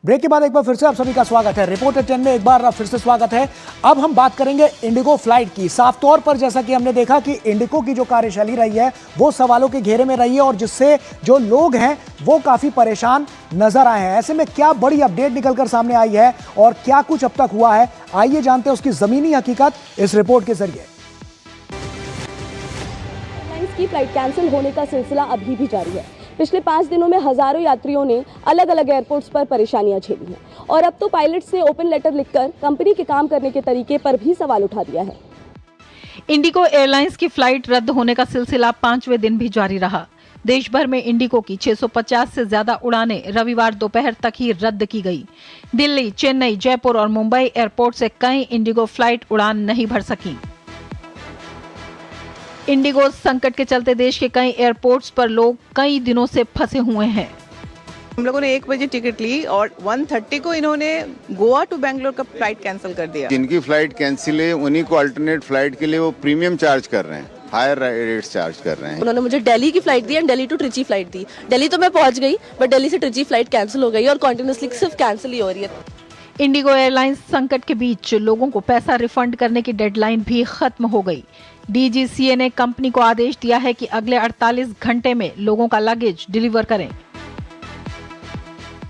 Break के बाद एक बार फिर से आप सभी का स्वागत है रिपोर्टर 10 में। एक बार फिर से स्वागत है। अब हम बात करेंगे इंडिगो फ्लाइट की। साफ तौर पर जैसा कि हमने देखा कि इंडिगो की जो कार्यशैली रही है वो सवालों के घेरे में रही है और जिससे जो लोग हैं वो काफी परेशान नजर आए हैं। ऐसे में क्या बड़ी अपडेट निकलकर सामने आई है और क्या कुछ अब तक हुआ है, आइए जानते हैं उसकी जमीनी हकीकत इस रिपोर्ट के जरिए। की फ्लाइट कैंसिल होने का सिलसिला अभी भी जारी है। पिछले 5 दिनों में हजारों यात्रियों ने अलग अलग एयरपोर्ट्स पर परेशानियां झेली हैं और अब तो पायलट्स ने ओपन लेटर लिखकर कंपनी के काम करने के तरीके पर भी सवाल उठा दिया है। इंडिगो एयरलाइंस की फ्लाइट रद्द होने का सिलसिला 5वें दिन भी जारी रहा। देश भर में इंडिगो की 650 से ज्यादा उड़ानें रविवार दोपहर तक ही रद्द की गई। दिल्ली, चेन्नई, जयपुर और मुंबई एयरपोर्ट से कई इंडिगो फ्लाइट उड़ान नहीं भर सकी। इंडिगो संकट के चलते देश के कई एयरपोर्ट्स पर लोग कई दिनों से फंसे हुए हैं। हम लोगों ने 1 बजे टिकट ली और 1:30 को इन्होंने गोवा टू बेंगलोर का फ्लाइट कैंसिल कर दिया। जिनकी फ्लाइट कैंसिल है उन्हीं को अल्टरनेट फ्लाइट के लिए वो प्रीमियम चार्ज कर रहे हैं, हायर रेट्स चार्ज कर रहे हैं। उन्होंने मुझे दिल्ली की फ्लाइट दी and Delhi to Trichy flight दी। दिल्ली तो मैं पहुंच गई बट दिल्ली से ट्रिची फ्लाइट कैंसिल हो गई और कंटिन्यूअसली सिर्फ कैंसिल ही हो रही है। इंडिगो एयरलाइंस संकट के बीच लोगों को पैसा रिफंड करने की डेडलाइन भी खत्म हो गई। डीजीसीए ने कंपनी को आदेश दिया है कि अगले 48 घंटे में लोगों का लगेज डिलीवर करें।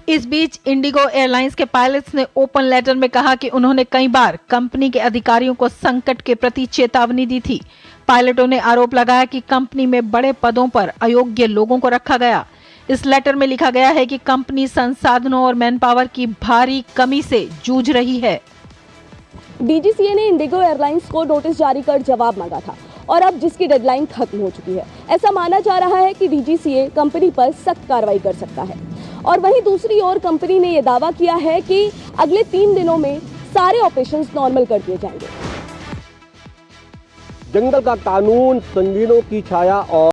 इस बीच इंडिगो एयरलाइंस के पायलट्स ने ओपन लेटर में कहा कि उन्होंने कई बार कंपनी के अधिकारियों को संकट के प्रति चेतावनी दी थी। पायलटों ने आरोप लगाया कि कंपनी में बड़े पदों पर अयोग्य लोगों को रखा गया। इस लेटर में लिखा गया है कि कंपनी संसाधनों और मैन पावर की भारी कमी से जूझ रही है। डीजीसीए ने इंडिगो एयरलाइंस को नोटिस जारी कर जवाब मांगा था और अब जिसकी डेडलाइन खत्म हो चुकी है। ऐसा माना जा रहा है कि डीजीसीए कंपनी पर सख्त कार्रवाई कर सकता है और वहीं दूसरी ओर कंपनी ने यह दावा किया है कि अगले 3 दिनों में सारे ऑपरेशंस नॉर्मल कर दिए जाएंगे। जंगल का कानून, संगीनों की छाया और